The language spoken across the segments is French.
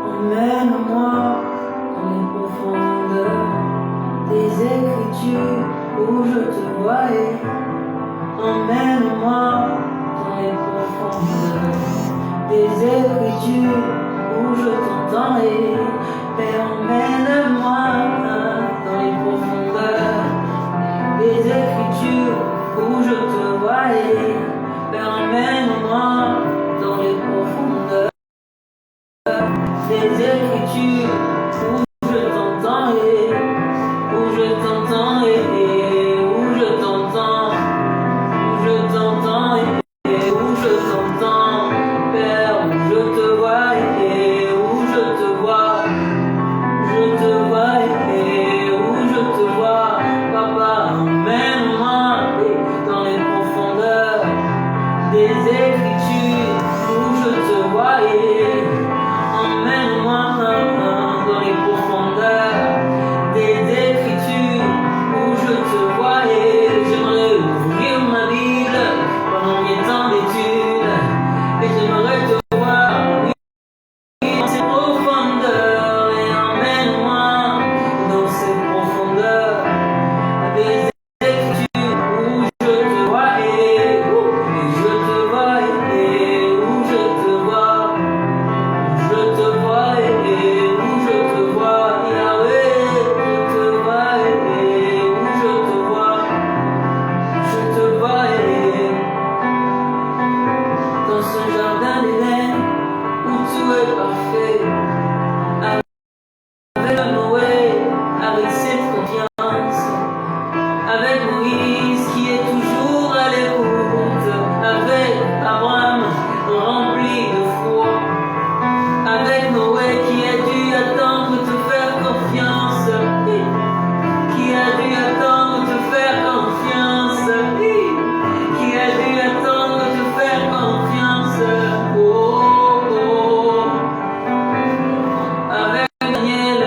Emmène-moi dans les profondeurs des Écritures où je te voyais. Emmène-moi dans les profondeurs des Écritures où je t'entendais. Mais emmène-moi dans les profondeurs des Écritures où je te voyais. Mais emmène-moi dans les profondeurs des Écritures où je t'entendais, où je t'entends et où je t'entends, où je t'entends et où je t'entends, Père, où je te vois et où je te vois, je te vois et où je te vois, Papa, emmène-moi dans les profondeurs des Écritures où je te vois et emmène-moi dans les profondeurs des Écritures où je te vois et j'aimerais ouvrir ma Bible pendant mes temps d'études et j'aimerais te voir dans ces profondeurs et emmène-moi dans ces profondeurs des Écritures où je te vois et je te vois et où je te vois. Je te vois et où je te vois, Yahweh, je te vois et où je te vois et dans ce jardin d'Éden où tout est parfait, avec Noé, avec cette confiance, avec Moïse qui est toujours à l'écoute, avec Abraham rempli de foi. Avec Noé qui a dû attendre te faire confiance, qui a dû attendre te faire confiance, qui a dû attendre te faire confiance. Oh, oh. Avec Daniel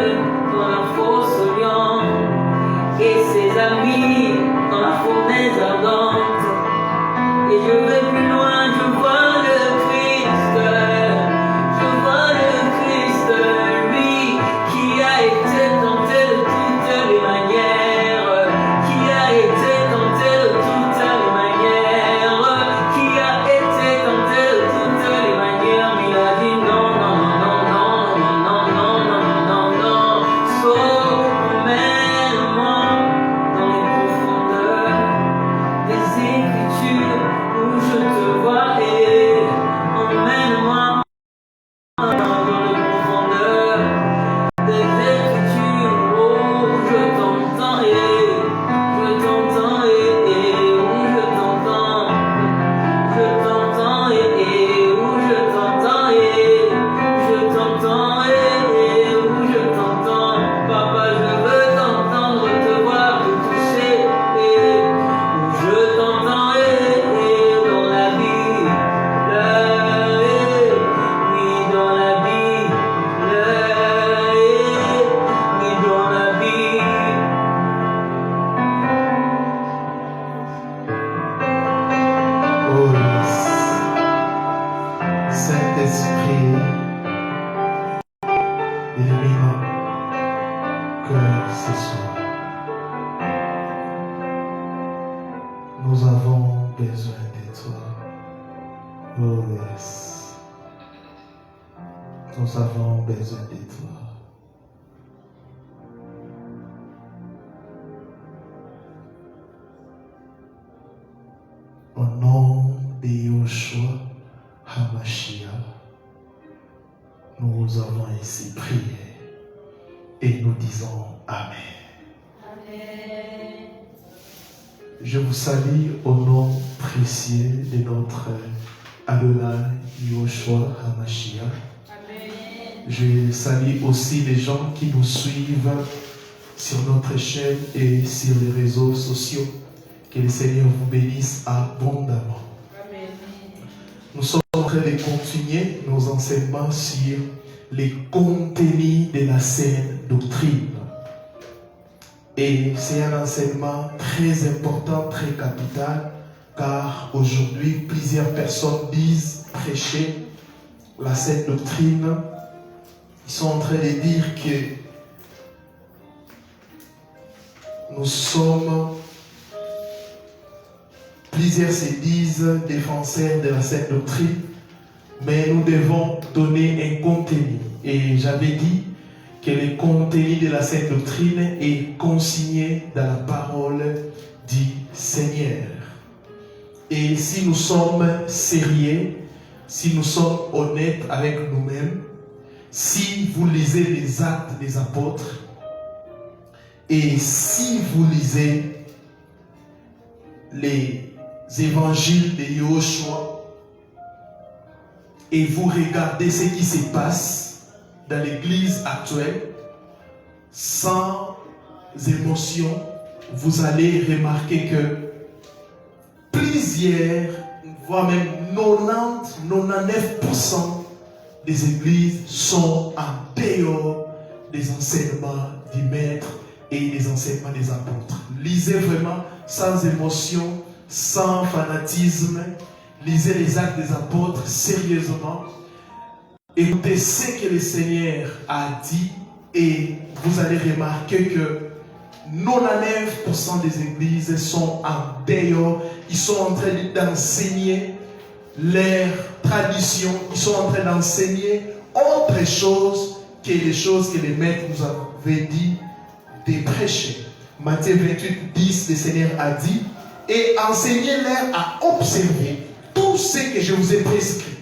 dans la fosse au lion et ses amis dans la fournaise ardente. Et je vais plus loin, je vois le Christ. Je vois le Christ, lui qui a été tenté de toutes les manières, qui a été tenté de toutes les manières, qui a été tenté de toutes les manières, mais il a dit non, non, non, non, non, non, non, non, non, non, emmène-moi dans les profondeurs des Écritures où je te vois et emmène-moi dans les profondeurs des Écritures où je t'entends et où je t'entends et où je t'entends et où je t'entends et je t'entends et où je t'entends. Papa, je veux t'entendre, te voir, te toucher et où je t'entends et dans la Bible, oui dans la Bible, oui dans la Bible. Oh yes. Saint-Esprit, illumine que ce soir. Nous avons besoin de toi. Oh yes. Nous avons besoin de toi. Au nom de Yoshua HaMashiach, nous avons ainsi prié et nous disons Amen. Amen. Je vous salue au nom précieux de notre Adonai Yoshua HaMashiach. Amen. Je salue aussi les gens qui nous suivent sur notre chaîne et sur les réseaux sociaux. Que le Seigneur vous bénisse abondamment. Amen. Nous sommes en train de continuer nos enseignements sur les contenus de la saine doctrine. Et c'est un enseignement très important, très capital, car aujourd'hui, plusieurs personnes disent prêcher la saine doctrine Ils sont en train de dire que nous sommes, plusieurs se disent défenseurs de la saine doctrine, mais nous devons donner un contenu. Et j'avais dit que le contenu de la saine doctrine est consigné dans la parole du Seigneur. Et si nous sommes sérieux, si nous sommes honnêtes avec nous-mêmes, si vous lisez les actes des apôtres, et si vous lisez les évangiles de Yahushua, et vous regardez ce qui se passe dans l'église actuelle, sans émotion, vous allez remarquer que plusieurs, voire même 99% des églises sont en dehors des enseignements du maître et des enseignements des apôtres. Lisez vraiment sans émotion, sans fanatisme. Lisez les actes des apôtres sérieusement. Écoutez ce que le Seigneur a dit et vous allez remarquer que 99% des églises sont en dehors. Ils sont en train d'enseigner leur tradition. Ils sont en train d'enseigner autre chose que les choses que les maîtres nous avaient dit de prêcher. Matthieu 28, 10, le Seigneur a dit: et enseignez-leur à observer tout ce que je vous ai prescrit.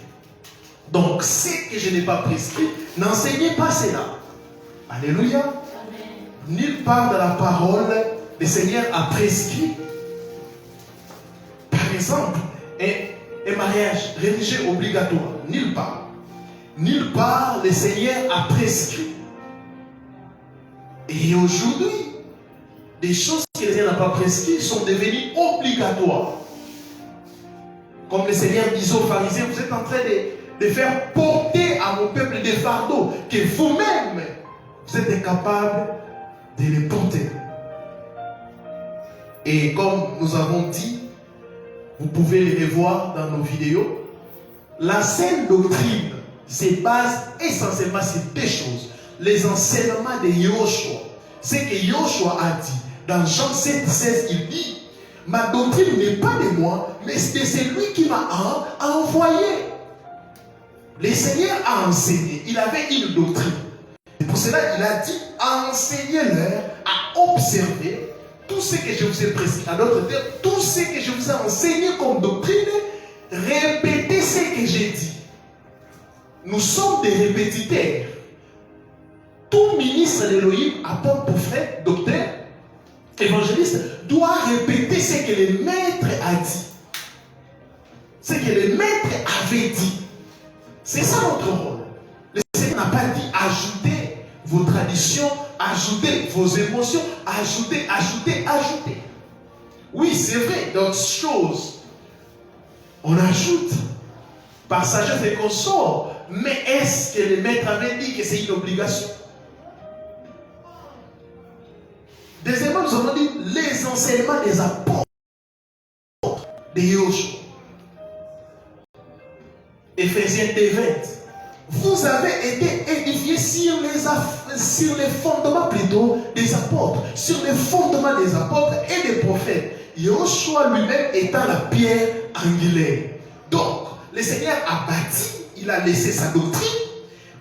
Donc, ce que je n'ai pas prescrit, n'enseignez pas cela. Alléluia. Amen. Nulle part dans la parole, le Seigneur a prescrit. Par exemple, un mariage religieux obligatoire. Nulle part. Nulle part, le Seigneur a prescrit. Et aujourd'hui, des choses que le Seigneur n'a pas prescrites sont devenues obligatoires. Comme le Seigneur disait aux pharisiens: vous êtes en train de faire porter à mon peuple des fardeaux que vous-même, vous êtes incapables de les porter. Et comme nous avons dit, vous pouvez les revoir dans nos vidéos, la saine doctrine se base essentiellement sur deux choses. Les enseignements de Yahushua. Ce que Yahushua a dit. Dans Jean 7, 16, il dit: ma doctrine n'est pas de moi, mais c'est celui qui m'a envoyé. Le Seigneur a enseigné. Il avait une doctrine. Et pour cela, il a dit: enseignez-leur à observer tout ce que je vous ai prescrit. À d'autres termes, tout ce que je vous ai enseigné comme doctrine, répétez ce que j'ai dit. Nous sommes des répétiteurs. Tout ministre d'Élohim, apôtre, prophète, docteur, évangéliste, doit répéter ce que le maître a dit. Ce que le maître avait dit. C'est ça notre rôle. Le Seigneur n'a pas dit ajoutez vos traditions, ajoutez vos émotions, ajoutez. Oui, c'est vrai, d'autres choses, on ajoute par sagesse et consort. Mais est-ce que le maître avait dit que c'est une obligation? Deuxièmement, nous avons dit les enseignements des apôtres de Yahushua. Éphésiens 2, 20. Vous avez été édifiés sur les fondements plutôt des apôtres, sur les fondements des apôtres et des prophètes. Yahushua lui-même étant la pierre angulaire. Donc, le Seigneur a bâti, il a laissé sa doctrine,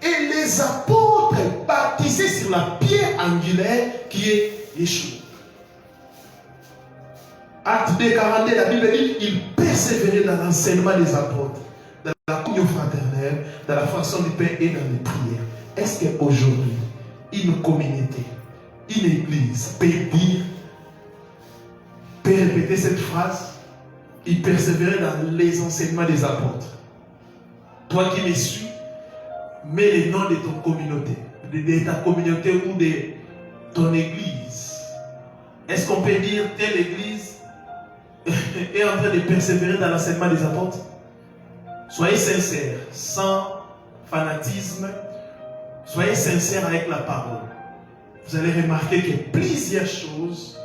et les apôtres baptisés sur la pierre angulaire qui est Yeshua. Acte 2, 42, la Bible dit: il persévérait dans l'enseignement des apôtres, dans la communion fraternelle, dans la fraction du pain et dans les prières. Est-ce qu'aujourd'hui, une communauté, une église peut dire, peut répéter cette phrase: il persévérait dans les enseignements des apôtres? Toi qui me suis, mets les noms de ton communauté, de ta communauté ou de ton église. Est-ce qu'on peut dire telle église est en train de persévérer dans l'enseignement des apôtres? Soyez sincères, sans fanatisme. Soyez sincères avec la parole. Vous allez remarquer que plusieurs choses,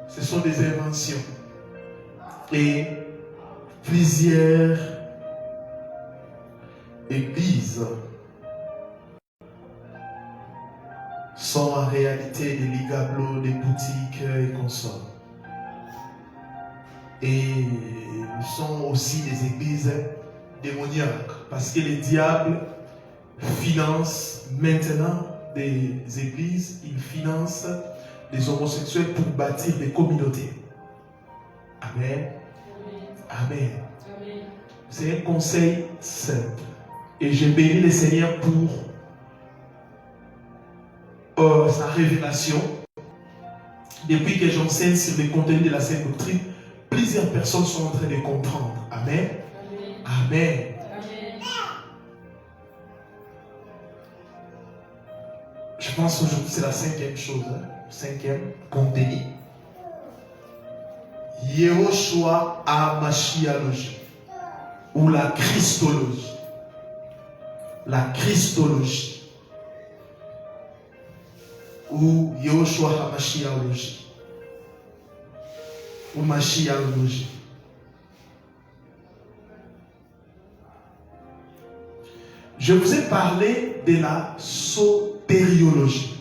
ce sont des inventions. Et plusieurs églises sont en réalité des ligablos, des boutiques et consorts. Et nous sommes aussi des églises démoniaques parce que les diables financent maintenant des églises, ils financent des homosexuels pour bâtir des communautés. Amen. Amen. Amen. C'est un conseil simple. Et j'ai béni le Seigneur pour sa révélation. Depuis que j'enseigne sur le contenu de la sainte doctrine, plusieurs personnes sont en train de comprendre. Amen. Amen. Amen. Amen. Je pense aujourd'hui c'est la cinquième chose, cinquième contenu. Yehoshua Hamashialogie ou la Christologie. La Christologie ou Yehoshua Hamashialogie ou Mashialogie. Je vous ai parlé de la sotériologie.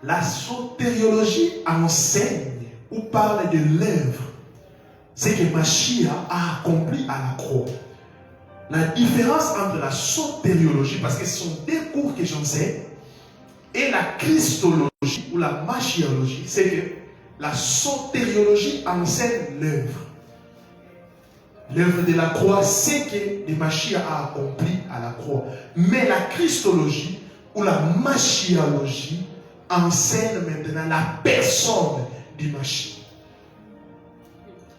La sotériologie enseigne ou parle de l'œuvre, c'est que Mashiach a accompli à la croix. La différence entre la sotériologie, parce que ce sont deux cours que j'enseigne, et la christologie ou la mashiachologie, c'est que la sotériologie enseigne l'œuvre. L'œuvre de la croix, c'est que le Mashiach a accompli à la croix. Mais la christologie ou la mashiachologie enseigne maintenant la personne du Mashiach.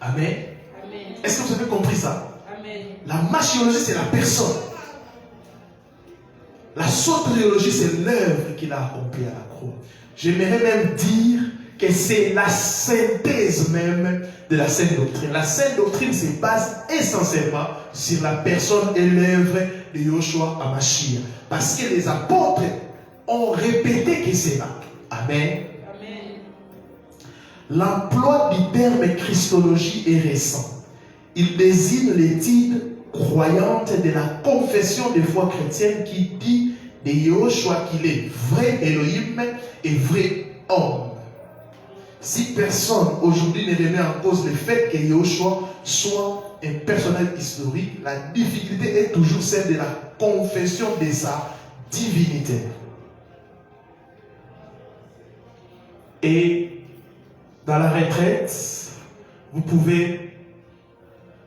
Amen. Amen. Est-ce que vous avez compris ça? Amen. La mashiachologie, c'est la personne. La sotériologie, c'est l'œuvre qu'il a accomplie à la croix. J'aimerais même dire que c'est la synthèse même de la sainte doctrine. La sainte doctrine se base essentiellement sur la personne et l'œuvre de Yehoshua HaMashiach. Parce que les apôtres ont répété que c'est là. Amen. Amen. L'emploi du terme christologie est récent. Il désigne l'étude croyante de la confession de foi chrétienne qui dit de Yehoshua qu'il est vrai Elohim et vrai homme. Si personne aujourd'hui ne remet en cause le fait que Yehoshua soit un personnage historique, la difficulté est toujours celle de la confession de sa divinité. Et dans la retraite, vous pouvez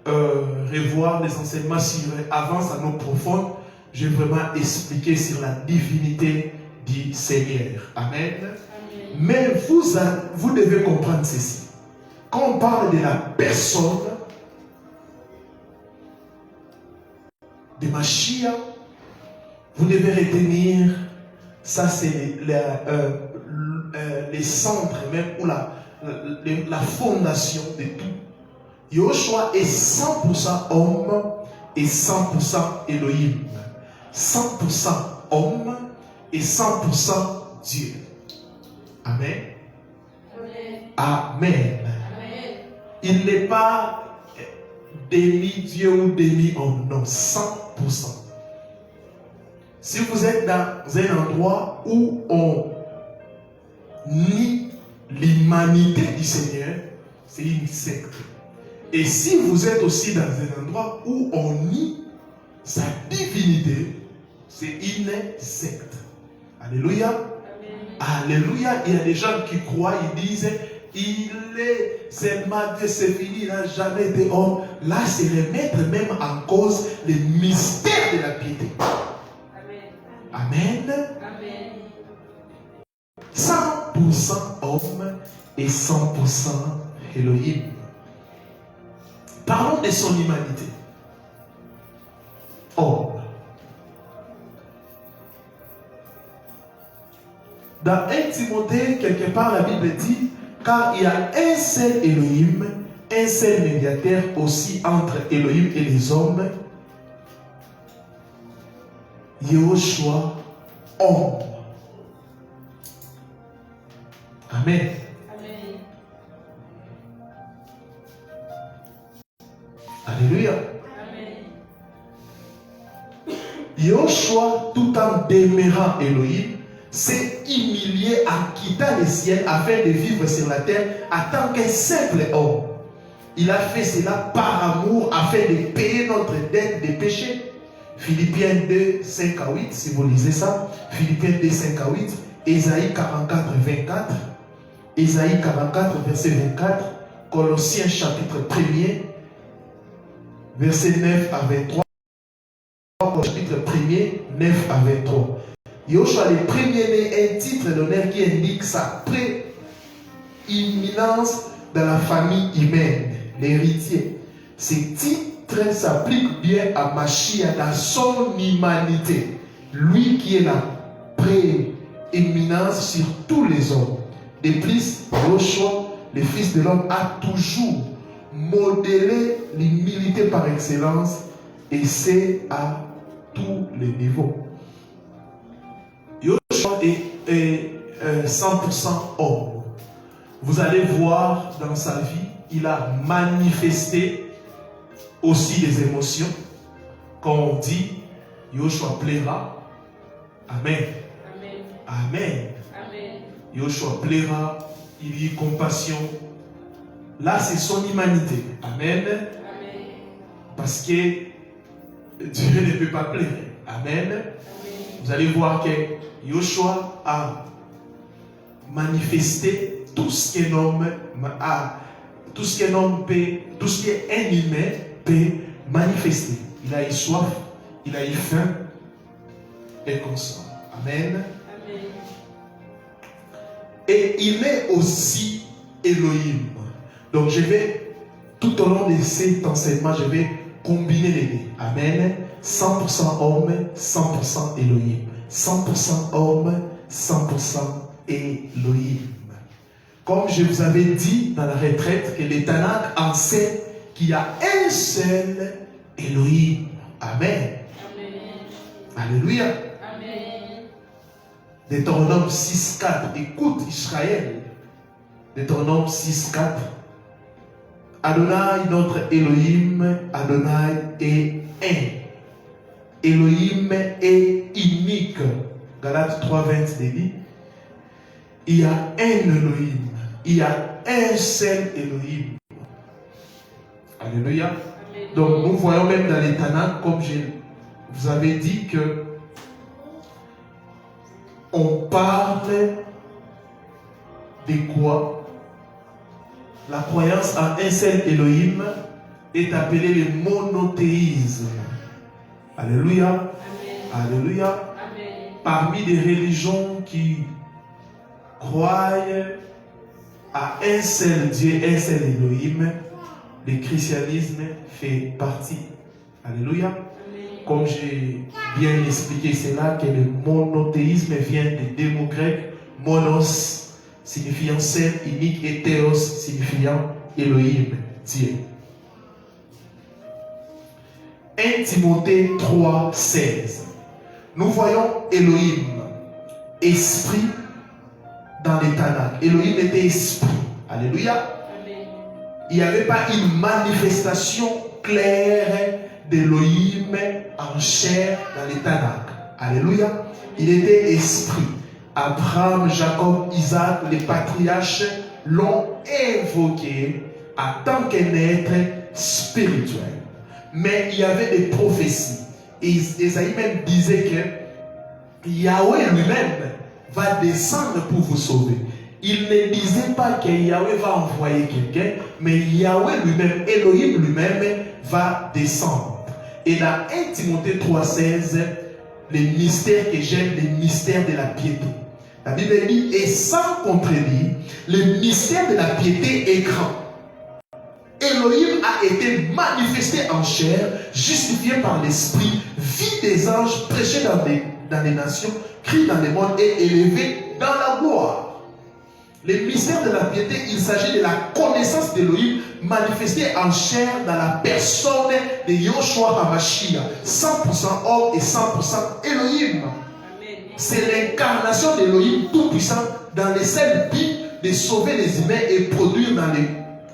revoir les enseignements sur Avance à nos profondes. J'ai vraiment expliqué sur la divinité du Seigneur. Amen. Mais vous devez comprendre ceci. Quand on parle de la personne de Mashiach, vous devez retenir, ça c'est les centres même, ou la fondation de tout. Yehoshua est 100% homme et 100% Elohim. 100% homme et 100% Dieu. Amen. Amen. Amen. Amen. Il n'est pas demi-Dieu ou demi-homme, non, 100%. Si vous êtes dans un endroit où on nie l'humanité du Seigneur, c'est une secte. Et si vous êtes aussi dans un endroit où on nie sa divinité, c'est une secte. Alléluia. Alléluia. Il y a des gens qui croient, ils disent, il est seulement Dieu, c'est fini, il n'a jamais été homme. Là, c'est remettre même en cause le mystère de la piété. Amen. Amen. 100% homme et 100% Elohim. Parlons de son humanité. Homme. Dans 1 Timothée, quelque part, la Bible dit, car il y a un seul Elohim, un seul médiateur aussi entre Elohim et les hommes, Yehoshua, homme. Amen. Amen. Alléluia. Amen. Yehoshua, tout en demeurant Elohim, s'est humilié en quittant les siens afin de vivre sur la terre en tant qu'un simple homme. Il a fait cela par amour afin de payer notre dette des péchés. Philippiens 2, 5 à 8, si vous lisez ça. Philippiens 2, 5 à 8. Ésaïe 44, 24. Ésaïe 44, verset 24. Colossiens chapitre 1er, verset 9 à 23. Chapitre 1er, 9 à 23. Yoshua le premier-né, un titre d'honneur qui indique sa prééminence dans la famille humaine, l'héritier. Ces titres s'appliquent bien à Mashiach dans son humanité. Lui qui est la prééminence sur tous les hommes. De plus, Yoshua, le Fils de l'homme, a toujours modélé l'humilité par excellence, et c'est à tous les niveaux. Yoshua est 100% homme. Vous allez voir dans sa vie, il a manifesté aussi des émotions. Quand on dit Yoshua plaira, Amen. Amen. Amen. Amen. Yoshua plaira, il y a compassion. Là, c'est son humanité. Amen. Amen. Parce que Dieu ne peut pas plaire. Amen. Amen. Vous allez voir que Yoshua a manifesté tout ce qu'un homme a, tout ce qu'un humain peut manifester. Il a eu soif, il a eu faim et comme ça. Amen. Amen. Et il est aussi Elohim. Donc je vais, tout au long de cet enseignement, je vais combiner les deux. Amen. 100% homme, 100% Elohim. 100% homme, 100% Elohim. Comme je vous avais dit dans la retraite, que les Tanakh enseignent qu'il y a un seul Elohim. Amen. Amen. Alléluia. Amen. Deutéronome 6.4. Écoute Israël. Deutéronome 6.4. Adonai, notre Elohim, Adonai est un. Elohim est unique. Galates 3.20 dit, il y a un Elohim. Il y a un seul Elohim. Alléluia. Donc nous voyons même dans les Tanakh, comme je vous avais dit, que on parle de quoi? La croyance en un seul Elohim est appelée le monothéisme. Alléluia. Amen. Alléluia. Amen. Parmi les religions qui croient à un seul Dieu, un seul Elohim, le christianisme fait partie. Alléluia. Amen. Comme j'ai bien expliqué cela, que le monothéisme vient des deux mots grecs, monos signifiant seul, unique, et théos signifiant Elohim, Dieu. 1 Timothée 3.16. Nous voyons Elohim, esprit dans les Tanakh. Elohim était esprit. Alléluia. Amen. Il n'y avait pas une manifestation claire d'Elohim en chair dans les Tanakh. Alléluia. Il était esprit. Abraham, Jacob, Isaac, les patriarches l'ont évoqué en tant qu'un être spirituel. Mais il y avait des prophéties. Et Esaïe même disait que Yahweh lui-même va descendre pour vous sauver. Il ne disait pas que Yahweh va envoyer quelqu'un, mais Yahweh lui-même, Elohim lui-même, va descendre. Et dans 1 Timothée 3.16, les mystères que j'aime, les mystères de la piété. La Bible dit, et sans contredire, le mystère de la piété est grand. Elohim a été manifesté en chair, justifié par l'esprit, vie des anges, prêché dans les nations, crie dans les mondes et élevé dans la gloire. Le mystère de la piété, il s'agit de la connaissance d'Elohim manifestée en chair dans la personne de Yoshua HaMashiach, 100% homme et 100% Elohim. C'est l'incarnation d'Elohim tout-puissant dans les seuls buts de sauver les humains et produire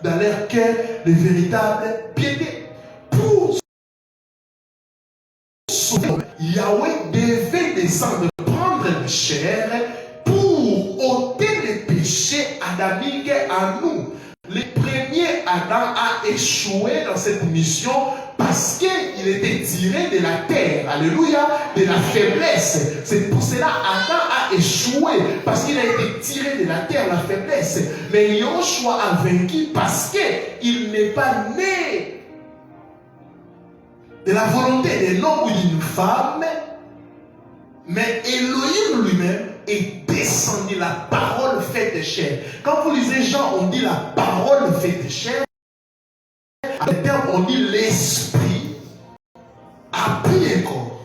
dans leur cœur de véritables piété. Pour sauver, Yahweh devait descendre, prendre la chair dit qu'à nous, le premier Adam a échoué dans cette mission parce qu'il était tiré de la terre, alléluia, de la faiblesse. C'est pour cela Adam a échoué, parce qu'il a été tiré de la terre, la faiblesse. Mais Yoshua a vaincu parce qu'il n'est pas né de la volonté d'un homme ou d'une femme, mais Elohim lui-même est descendu, la parole faite chair. Quand vous lisez Jean, on dit la parole faite chair. À le terme, on dit l'esprit a pris un corps.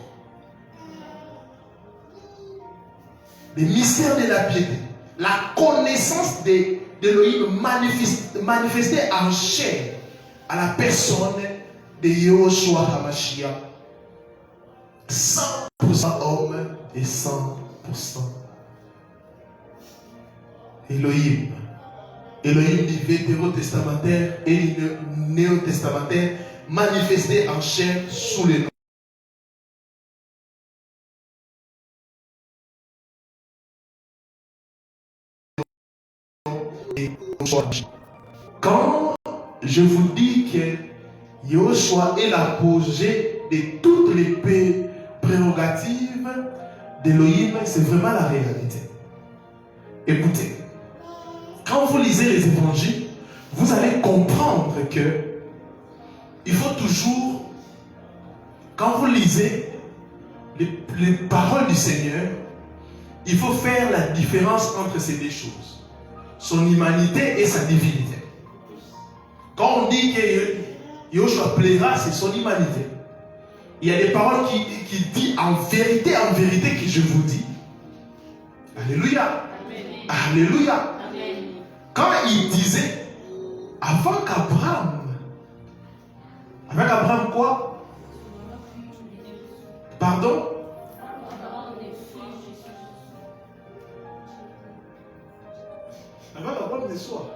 Les mystères de la piété, la connaissance d'Elohim manifestée en chair à la personne de Yahushua HaMashiach. 100% homme et 100% Elohim. Elohim du vétérotestamentaire et du néotestamentaire manifesté en chair sous les noms. Quand je vous dis que Yahushua est l'apogée de toutes les prérogatives d'Elohim, c'est vraiment la réalité. Écoutez, quand vous lisez les évangiles, vous allez comprendre que il faut toujours, quand vous lisez les paroles du Seigneur, il faut faire la différence entre ces deux choses. Son humanité et sa divinité. Quand on dit que Yahushua plaira, c'est son humanité. Il y a des paroles qui disent en vérité que je vous dis. Alléluia. Amen. Alléluia. Amen. Quand il disait, avant qu'Abraham quoi? Pardon? Avant qu'Abraham ne soit.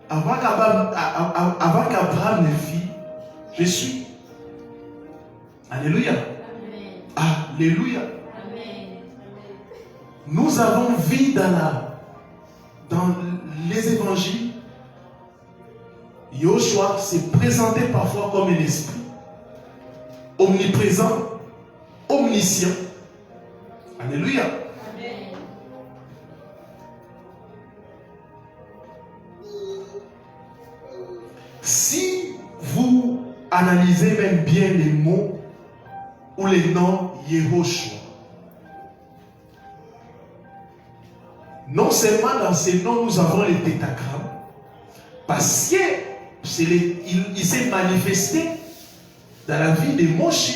Avant qu'Abraham ne fit, je suis. Alléluia. Amen. Alléluia. Amen. Nous avons vu dans les évangiles, Yahushua s'est présenté parfois comme un esprit omniprésent, omniscient. Alléluia. Amen. Si vous analysez même bien les mots ou les noms Yahushua, non seulement dans ces noms nous avons les tétagrammes, parce qu'il s'est manifesté dans la vie de Moshe.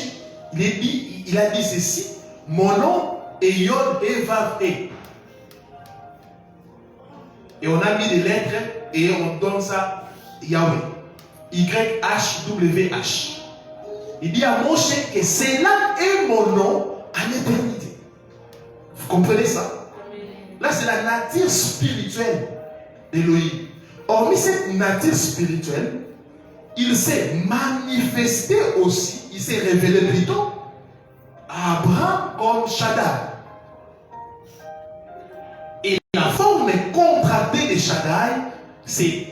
Il a dit ceci: mon nom est Yod et Vav E. Et on a mis des lettres et on donne ça Yahweh. YHWH. Il dit à Moshe que cela est mon nom en éternité. Vous comprenez ça? Là, c'est la nature spirituelle d'Elohim. Hormis cette nature spirituelle, il s'est manifesté aussi, il s'est révélé plutôt à Abraham comme Shaddai. Et la forme contractée de Shaddai, c'est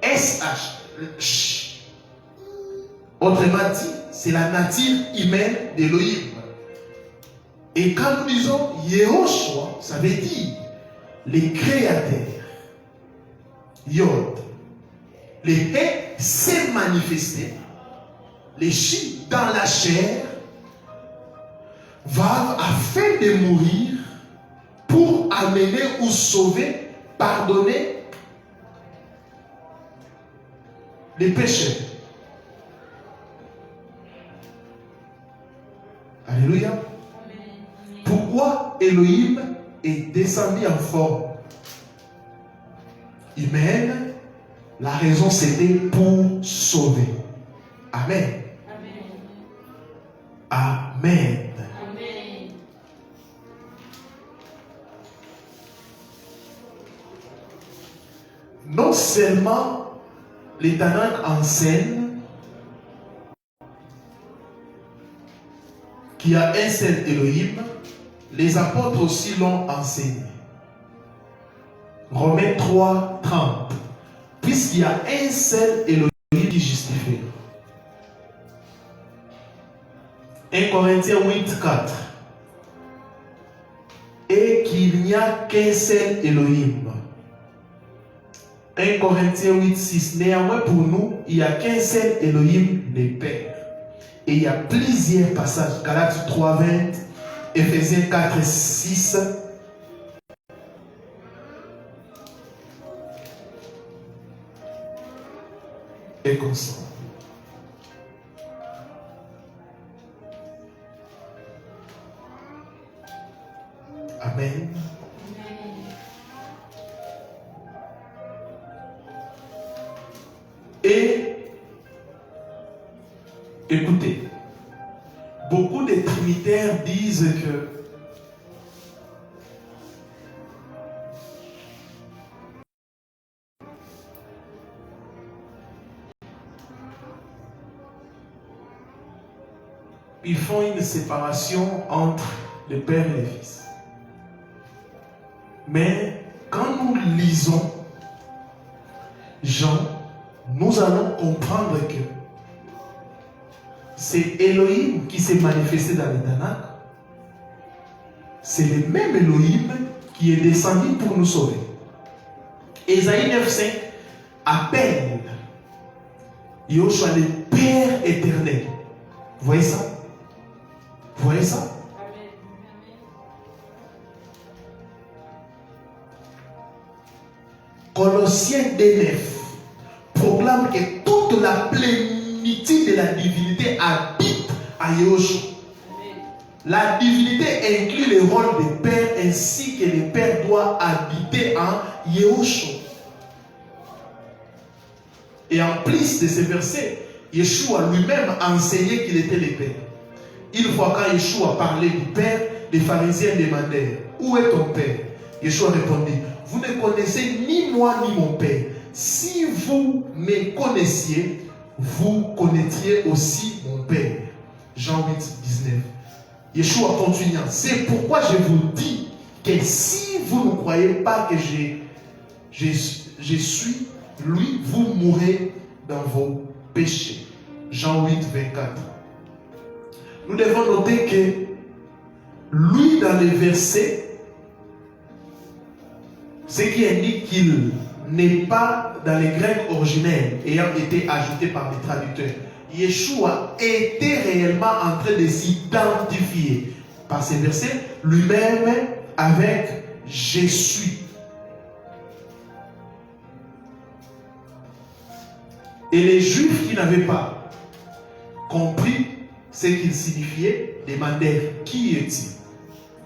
SH. Autrement dit, c'est la nature humaine d'Elohim. Et quand nous disons Yahushua, ça veut dire les créateurs. Yod. Les He s'est manifesté. Les Chi dans la chair. Vav afin de mourir pour amener ou sauver, pardonner les péchés. Alléluia. Pourquoi Elohim est descendu en forme humaine? La raison c'était pour sauver. Amen. Amen. Amen. Amen. Non seulement les Tanakh enseignent qu'il y a un seul Elohim, les apôtres aussi l'ont enseigné. Romains 3, 30. Puisqu'il y a un seul Elohim qui justifie. 1 Corinthiens 8, 4. Et qu'il n'y a qu'un seul Elohim. 1 Corinthiens 8, 6. Néanmoins pour nous, il n'y a qu'un seul Elohim, le Père. Et il y a plusieurs passages. Galates 3, 20. Éphésiens 4, 6. Et comme ça. Amen. Et écoutez, beaucoup de trinitaires disent que ils font une séparation entre le Père et le Fils. Mais quand nous lisons Jean, nous allons comprendre que c'est Elohim qui s'est manifesté dans le Tanakh. C'est le même Elohim qui est descendu pour nous sauver. Ésaïe 9,5 appelle Yoshua le Père éternel. Vous voyez ça? Vous voyez ça? Colossiens 2,9 proclame que toute la plénitude de la divinité habite à Yahushua. La divinité inclut le rôle de Père ainsi que le Père doit habiter en Yahushua. Et en plus de ces versets, Yeshua lui-même enseignait qu'il était le Père. Une fois quand Yeshua parlait du Père, les pharisiens demandèrent: où est ton Père? Yeshua répondit: vous ne connaissez ni moi ni mon Père. Si vous me connaissiez, vous connaîtriez aussi mon Père. Jean 8, 19. Yeshua continuant: c'est pourquoi je vous dis que si vous ne croyez pas que je suis lui, vous mourrez dans vos péchés. Jean 8, 24. Nous devons noter que lui, dans les versets, ce qui indique qu'il n'est pas dans les grecs originels ayant été ajouté par les traducteurs. Yeshua était réellement en train de s'identifier par ces versets lui-même avec « je suis ». Et les Juifs qui n'avaient pas compris ce qu'il signifiait demandèrent: qui est-il?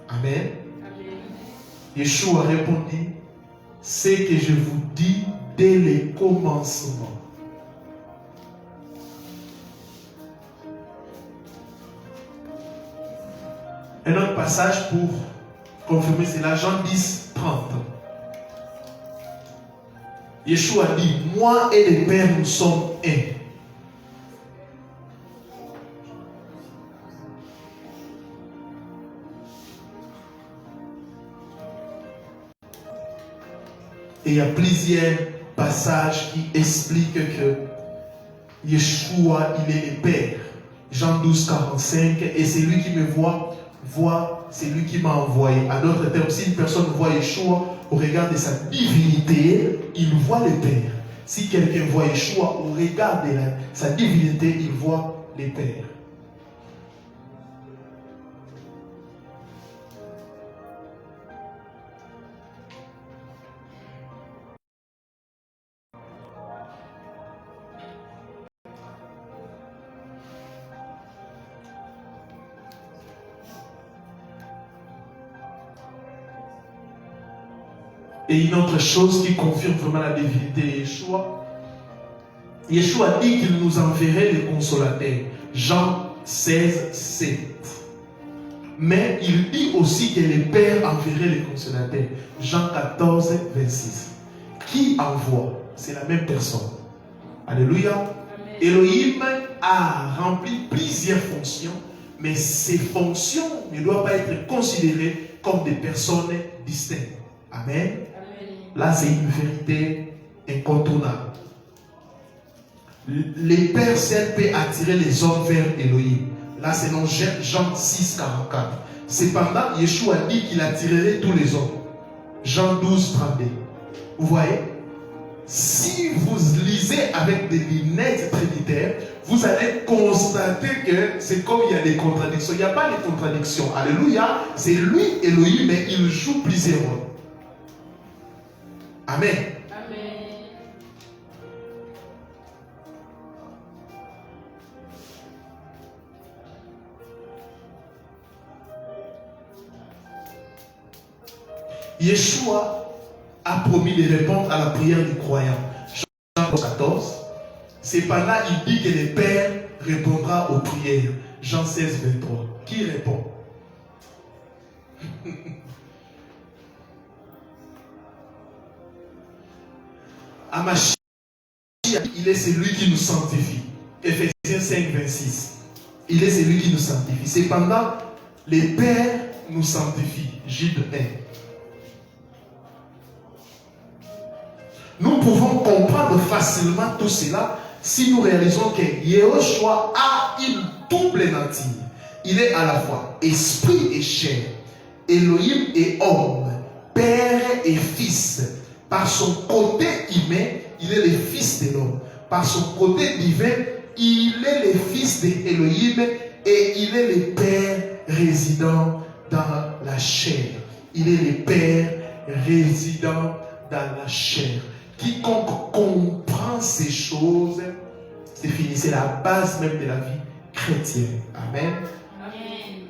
Amen. Yeshua répondit: c'est que je vous dis dès le commencement. Un autre passage pour confirmer cela, Jean 10, 30. Yeshua dit: moi et le Père, nous sommes un. Et il y a plusieurs passages qui expliquent que Yeshua, il est le Père. Jean 12, 45. Et c'est lui qui me voit, c'est lui qui m'a envoyé. À d'autres termes, si une personne voit Yeshua au regard de sa divinité, il voit le Père. Si quelqu'un voit Yeshua au regard de sa divinité, il voit le Père. Et une autre chose qui confirme vraiment la divinité de Yeshua, Yeshua dit qu'il nous enverrait le consolateur. Jean 16, 7. Mais il dit aussi que le Père enverrait le consolateur. Jean 14, 26. Qui envoie? C'est la même personne. Alléluia. Amen. Elohim a rempli plusieurs fonctions mais ses fonctions ne doivent pas être considérées comme des personnes distinctes. Amen. Là, c'est une vérité incontournable. Les pères seuls peuvent attirer les hommes vers Elohim. Là, c'est dans Jean 6, 44. Cependant, Yeshua dit qu'il attirerait tous les hommes. Jean 12, 32. Vous voyez? Si vous lisez avec des lunettes trinitaires, vous allez constater que c'est comme il y a des contradictions. Il n'y a pas de contradictions. Alléluia. C'est lui, Elohim, mais il joue plusieurs rôles. Amen. Yeshua a promis de répondre à la prière du croyant. Jean 14. Cependant, il dit que le Père répondra aux prières. Jean 16, 23. Qui répond? Amashia, il est celui qui nous sanctifie. Ephésiens 5, 26. Il est celui qui nous sanctifie. Cependant, le Père nous sanctifie. Jude 1. Nous pouvons comprendre facilement tout cela si nous réalisons que Yeshua a une double nature. Il est à la fois esprit et chair, Elohim et homme, père et fils. Par son côté humain, il est le fils de l'homme. Par son côté divin, il est le fils d'Elohim et il est le père résident dans la chair. Il est le père résident dans la chair. Quiconque comprend ces choses, c'est fini. C'est la base même de la vie chrétienne. Amen. Amen.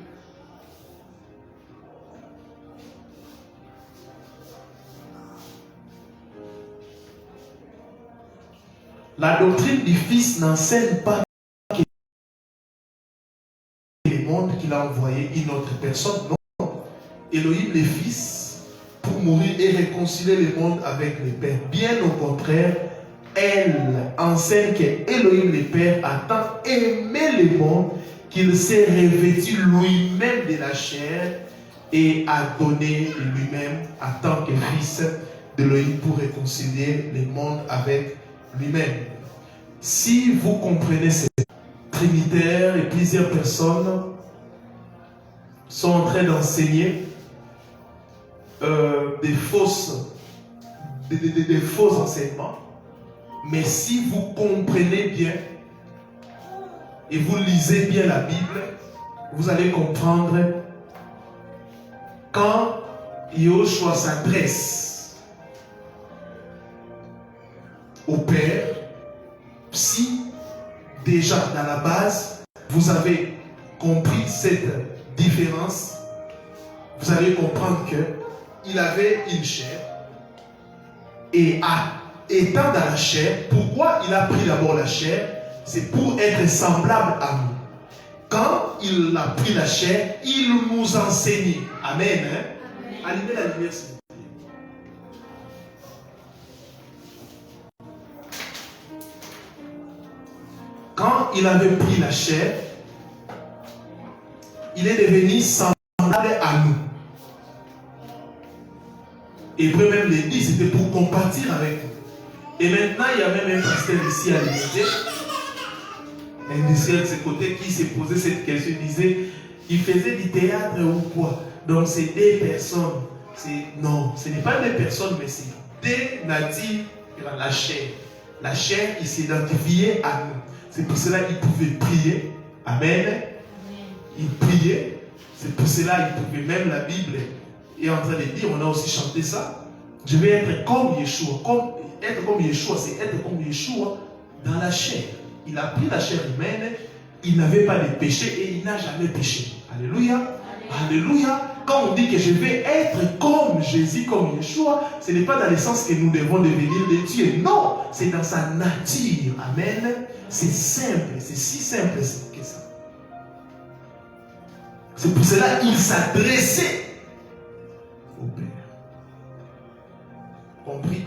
La doctrine du Fils n'enseigne pas que le monde qu'il a envoyé une autre personne. Non. Elohim le Fils pour mourir et réconcilier le monde avec le Père. Bien au contraire, elle enseigne que Elohim le Père a tant aimé le monde qu'il s'est revêtu lui-même de la chair et a donné lui-même en tant que fils d'Elohim pour réconcilier le monde avec lui-même. Si vous comprenez ces trinitaires et plusieurs personnes sont en train d'enseigner des faux enseignements, mais si vous comprenez bien et vous lisez bien la Bible, vous allez comprendre quand Yeshua s'adresse au Père, si déjà dans la base vous avez compris cette différence, vous allez comprendre que il avait une chair et étant dans la chair, pourquoi il a pris d'abord la chair? C'est pour être semblable à nous. Quand il a pris la chair, il nous enseigne. Amen. Hein? Allumez la lumière, s'il vous plaît. Quand il avait pris la chair, il est devenu semblable à nous. Hébreu même le dit, c'était pour compatir avec nous. Et maintenant, il y a même un pasteur ici à l'unité, un de ce côté, qui s'est posé cette question. Il disait, il faisait du théâtre ou quoi? Donc c'est des personnes. Non, ce n'est pas des personnes, mais c'est des natures dans la chair. La chair, il s'identifiait à nous. C'est pour cela qu'il pouvait prier. Amen. Il priait. C'est pour cela qu'il pouvait, même la Bible est en train de dire, on a aussi chanté ça. Je vais être comme Yeshua. Être comme Yeshua, c'est être comme Yeshua dans la chair. Il a pris la chair humaine, il n'avait pas de péché et il n'a jamais péché. Alléluia. Alléluia. Quand on dit que je vais être comme Jésus, comme Yeshua, ce n'est pas dans le sens que nous devons devenir des dieux. Non, c'est dans sa nature. Amen. C'est simple, c'est si simple que ça. C'est pour cela qu'il s'adressait au Père. Compris?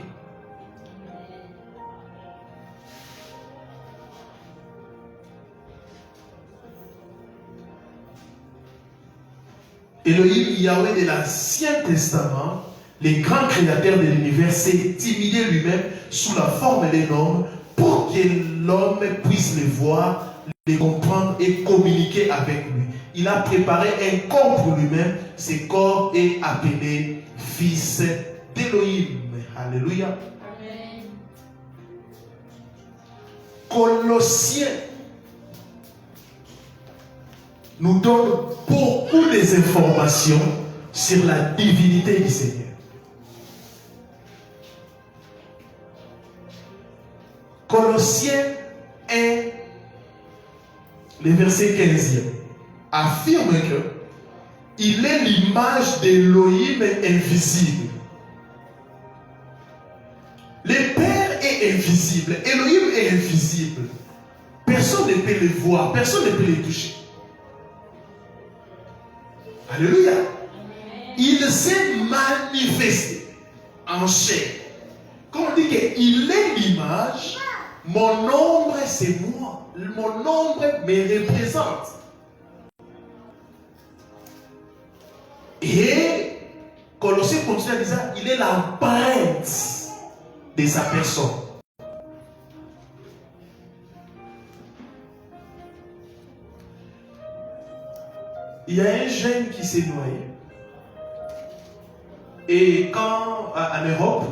Elohim, Yahweh de l'Ancien Testament, le grand créateur de l'univers, s'est timidé lui-même sous la forme d'un homme pour que l'homme puisse le voir, le comprendre et communiquer avec lui. Il a préparé un corps pour lui-même. Ce corps est appelé Fils d'Elohim. Alléluia. Amen. Colossiens nous donne beaucoup d'informations sur la divinité du Seigneur. Colossiens 1, le verset 15e, affirme que il est l'image d'Elohim invisible. Le Père est invisible, Elohim est invisible. Personne ne peut le voir, personne ne peut le toucher. Alléluia. Il s'est manifesté en chair. Quand on dit qu'il est l'image, mon ombre c'est moi. Mon ombre me représente. Et Colossiens continue à dire ça, il est l'empreinte de sa personne. Il y a un jeune qui s'est noyé. Et quand, en Europe,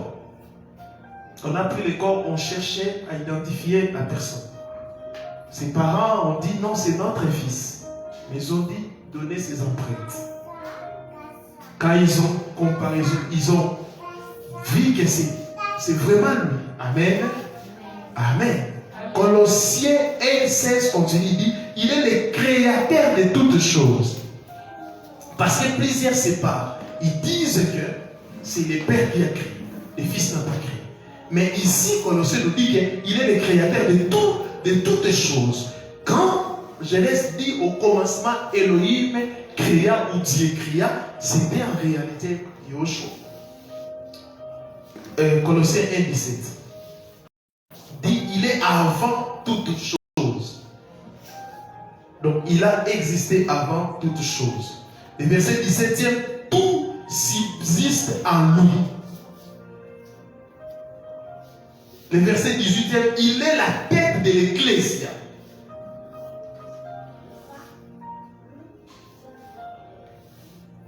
on a pris le corps, on cherchait à identifier la personne. Ses parents ont dit non, c'est notre fils. Mais ils ont dit donner ses empreintes. Quand ils ont comparé, ils ont vu que c'est vraiment lui. Amen. Amen. Colossiens 1,16 continue, il dit il est le créateur de toutes choses. Parce que plusieurs séparent. Ils disent que c'est le Père qui a créé. Le Fils n'a pas créé. Mais ici, Colossiens nous dit qu'il est le créateur de toutes choses. Quand Genèse dit au commencement Elohim créa ou Dieu créa, c'était en réalité Yoshua. Colossiens 1,17 dit il est avant toutes choses. Donc il a existé avant toutes choses. Le verset 17e, tout subsiste en lui. Le verset 18e, il est la tête de l'Ecclésia.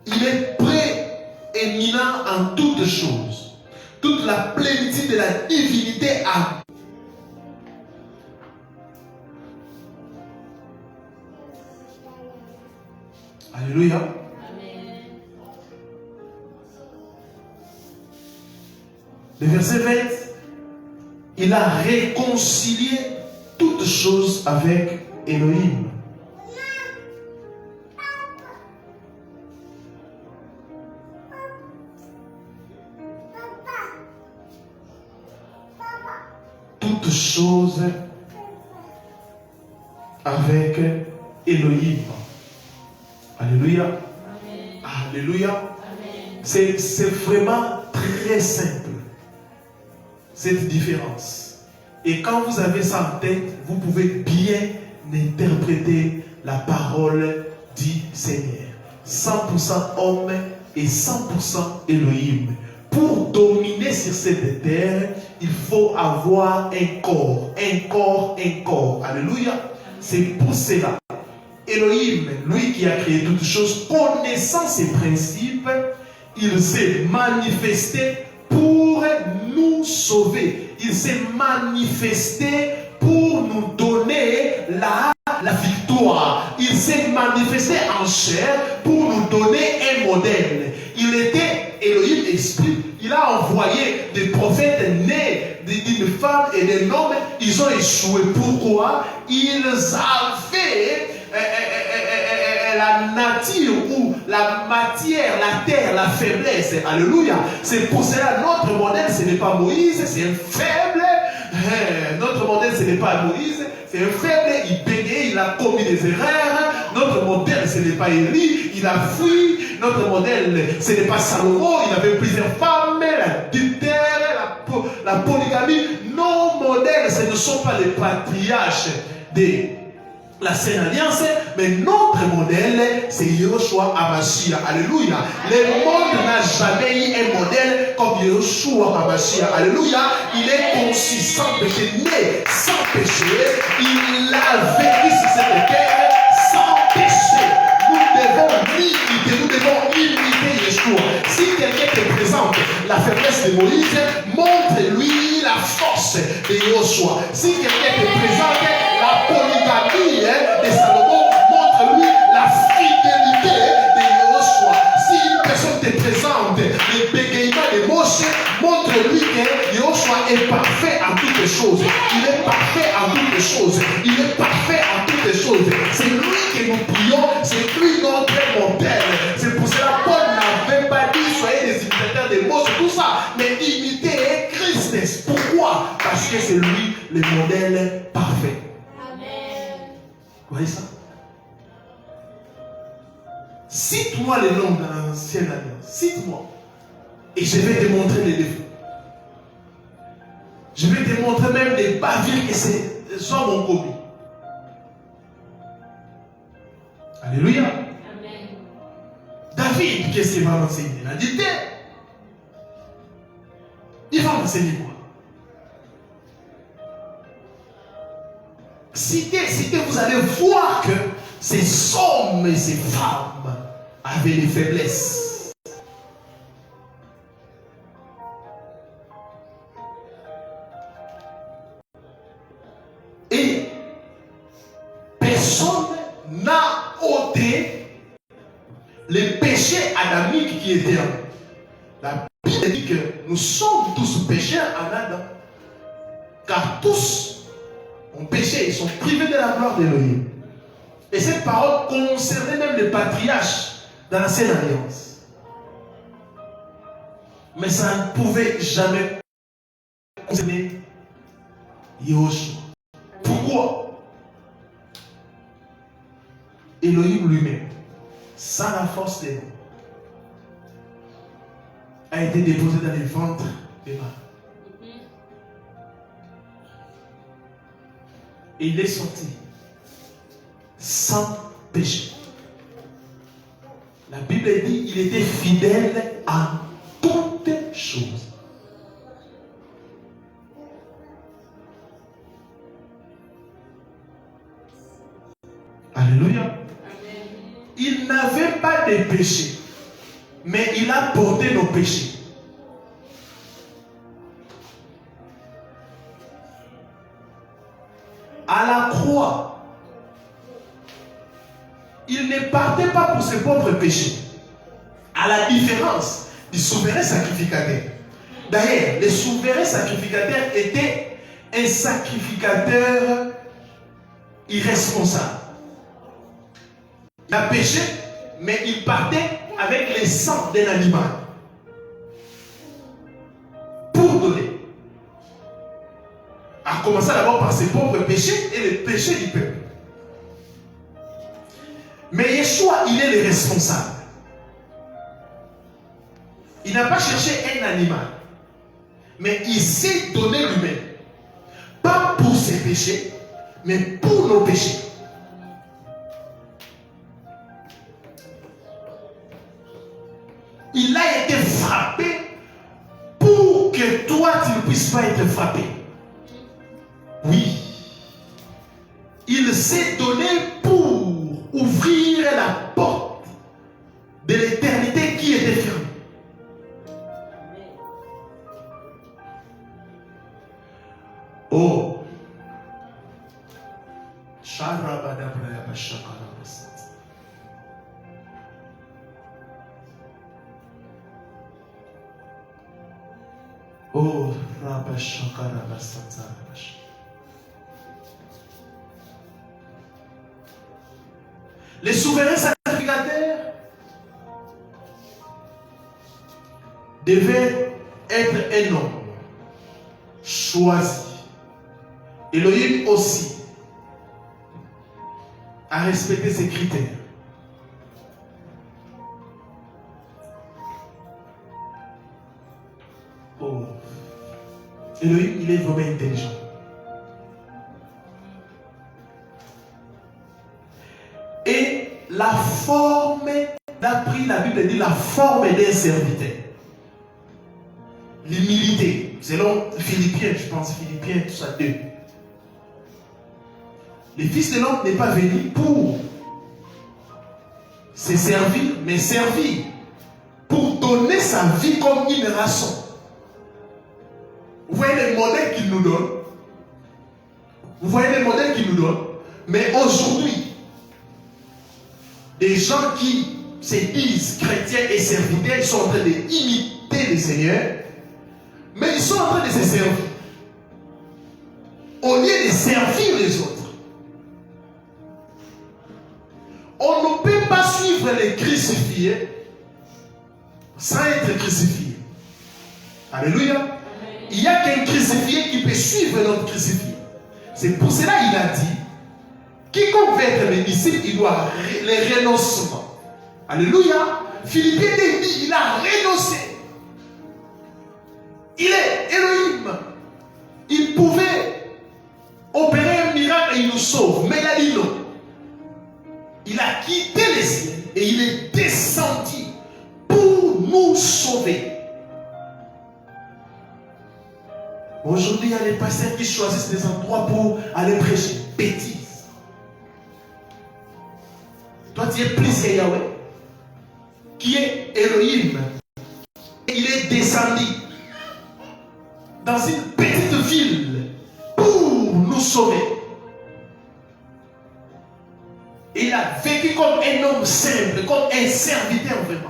Il est prééminent en toutes choses. Toute la plénitude de la divinité a. Alléluia. Amen. Le verset 20, il a réconcilié toutes choses avec Elohim. Toutes choses avec Elohim. Alléluia. Amen. Alléluia. Amen. C'est vraiment très simple, cette différence. Et quand vous avez ça en tête, vous pouvez bien interpréter la parole du Seigneur. 100% homme et 100% Elohim. Pour dominer sur cette terre, il faut avoir un corps, un corps, un corps. Alléluia. C'est pour cela. Elohim, lui qui a créé toutes choses, connaissant ses principes, il s'est manifesté pour nous sauver. Il s'est manifesté pour nous donner la victoire. Il s'est manifesté en chair pour nous donner un modèle. Il était Elohim esprit. Il a envoyé des prophètes nés d'une femme et d'un homme. Ils ont échoué. Pourquoi? Ils avaient la nature ou la matière, la terre, la faiblesse. Alléluia. C'est pour cela notre modèle, ce n'est pas Moïse, c'est un faible. Notre modèle, ce n'est pas Moïse, c'est un faible. Il bégayait, il a commis des erreurs. Notre modèle, ce n'est pas Élie, il a fui. Notre modèle, ce n'est pas Salomon, il avait plusieurs femmes, l'adultère, la polygamie. Nos modèles, ce ne sont pas les patriarches de l'ancienne alliance, mais notre modèle, c'est Yeshua Hamashia. Alléluia. Le monde n'a jamais eu un modèle comme Yeshua Hamashia. Alléluia. Il est conçu sans péché, né sans péché. Il a vécu sur cette terre sans péché. Nous devons imiter Yeshua. Si quelqu'un te présente la faiblesse de Moïse, montre-lui la force de Yeshua. Si quelqu'un te présente la polygamie de Salomon, montre-lui la fidélité de Yeshua. Si une personne te présente le bégaiement de Moshe, montre-lui que Yeshua est parfait en toutes choses. Il est parfait en toutes choses. Il est parfait en toutes choses. C'est lui que nous prions, c'est lui notre modèle. C'est pour cela que Paul n'avait pas dit soyez des imitateurs de Moshe, tout ça, mais imitez Christ. Pourquoi? Parce que c'est lui le modèle parfait. Vous voyez ça? Cite-moi les noms dans l'ancienne alliance. Cite-moi. Et je vais te montrer les défauts. Je vais te montrer même des bavures que ces hommes ont commis. Alléluia. Amen. David, qu'est-ce qu'il va m'enseigner? La dictée. Il va m'enseigner quoi? Citez, vous allez voir que ces hommes et ces femmes avaient des faiblesses. Et personne n'a ôté les péchés adamiques qui étaient en nous. La Bible dit que nous sommes tous pécheurs en Adam. Car tous ont péché, ils sont privés de la gloire d'Élohim. Et cette parole concernait même les patriarches dans l'ancienne alliance. Mais ça ne pouvait jamais concerner Yeshua. Pourquoi? Elohim lui-même, sans la force des noms, a été déposé dans les ventres des mâles. Et il est sorti sans péché. La Bible dit qu'il était fidèle à toutes choses. Alléluia. Il n'avait pas de péché, mais il a porté nos péchés. À la croix, il ne partait pas pour ses propres péchés. À la différence du souverain sacrificateur. D'ailleurs, le souverain sacrificateur était un sacrificateur irresponsable. Il a péché, mais il partait avec le sang d'un animal pour donner. A commencé d'abord par ses propres péchés et les péchés du peuple. Mais Yeshua, il est le responsable. Il n'a pas cherché un animal, mais il s'est donné lui-même. Pas pour ses péchés, mais pour nos péchés. Il a été frappé pour que toi, tu ne puisses pas être frappé. Oui. Il s'est donné pour ouvrir la porte de l'éternité qui était fermée. Oh. Oh, les souverains sacrificateurs devaient être un homme choisi. Elohim aussi a respecté ces critères. Oh. Elohim, il est vraiment intelligent. la forme, il a pris, la Bible dit, la forme d'un serviteur. L'humilité, selon Philippiens, je pense, Philippiens, tout ça, 2. Le Fils de l'homme n'est pas venu pour se servir, mais servir pour donner sa vie comme une rançon. Vous voyez les modèles qu'il nous donne. Vous voyez les modèles qu'il nous donne. Mais aujourd'hui, des gens qui se disent chrétiens et serviteurs, ils sont en train d'imiter le Seigneur, mais ils sont en train de se servir. Au lieu de servir les autres. On ne peut pas suivre les crucifiés sans être crucifié. Alléluia. Il n'y a qu'un crucifié qui peut suivre notre crucifié. C'est pour cela qu'il a dit, quiconque veut être mes disciples, il doit les renoncements. Alléluia. Philippiens dit, il a renoncé. Il est Elohim. Il pouvait opérer un miracle et il nous sauve. Mais il a dit non. Il a quitté les cieux et il est descendu pour nous sauver. Aujourd'hui, il y a des pasteurs qui choisissent des endroits pour aller prêcher. Bêtise. Toi, tu es plus que Yahweh, qui est Elohim. Il est descendu dans une petite ville pour nous sauver. Et il a vécu comme un homme simple, comme un serviteur vraiment.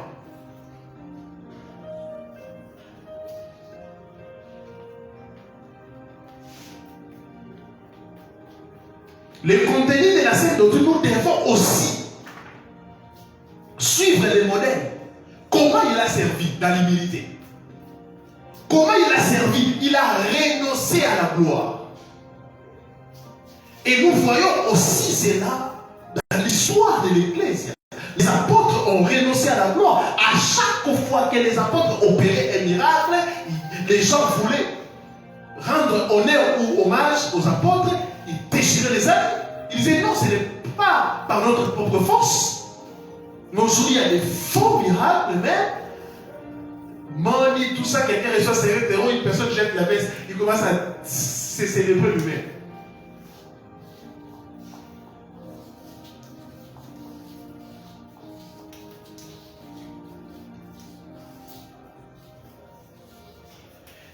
Le contenu de la scène doctrine, nous devons aussi suivre les modèles. Comment il a servi dans l'humilité? Comment il a servi? Il a renoncé à la gloire. Et nous voyons aussi cela dans l'histoire de l'Église. Les apôtres ont renoncé à la gloire. À chaque fois que les apôtres opéraient un miracle, les gens voulaient rendre honneur ou hommage aux apôtres. Ils déchiraient les âmes. Ils disaient non, ce n'est pas par notre propre force. Mais aujourd'hui, il y a des faux miracles, mais Moni, tout ça, quelqu'un reçoit ses hétéros, une personne jette la veste, il commence à se célébrer lui-même.